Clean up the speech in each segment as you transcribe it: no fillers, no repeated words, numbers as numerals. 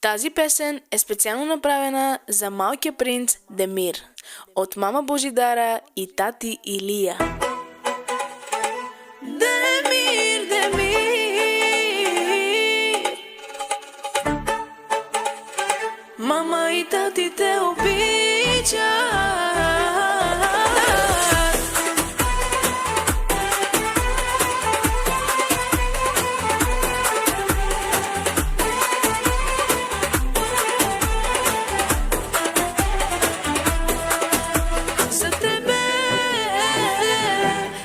Тази песен е специално направена за малкия принц Демир от мама Божидара и тати Илия. Демир, Демир, мама и тати те обичат.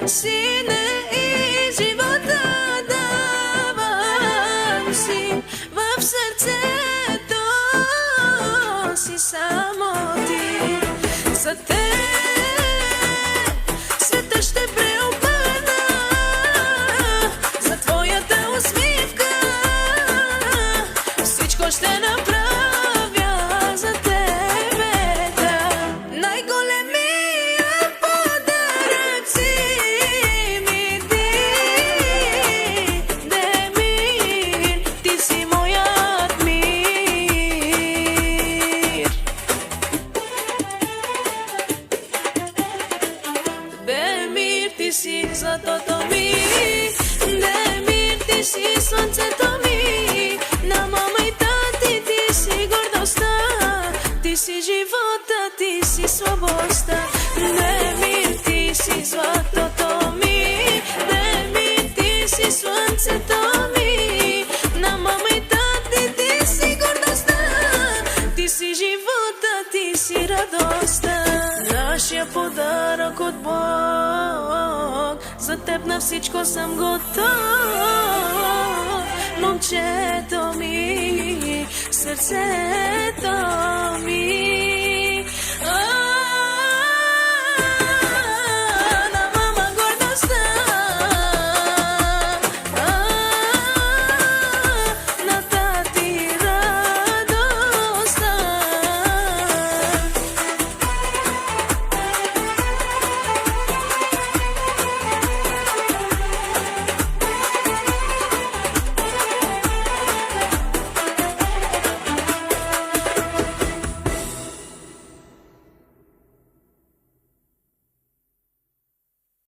Сине и живота давам си, в сърцето си само ти. За те света ще преобърна, за твоята усмивка всичко ще направя за тебе. Най-големия подарък си ти си златото ми, Демир, ти си слънцето ми, на мама и тати ти си гордостта, ти си живота, ти си слабостта. Демир, ти си златото ми, Демир, ти си слънцето ми, на мама и тати ти си гордостта, ти си живота, ти си радостта. Нашия подарък от Бог, за теб на всичко съм готов. Момчето ми, сърцето ми.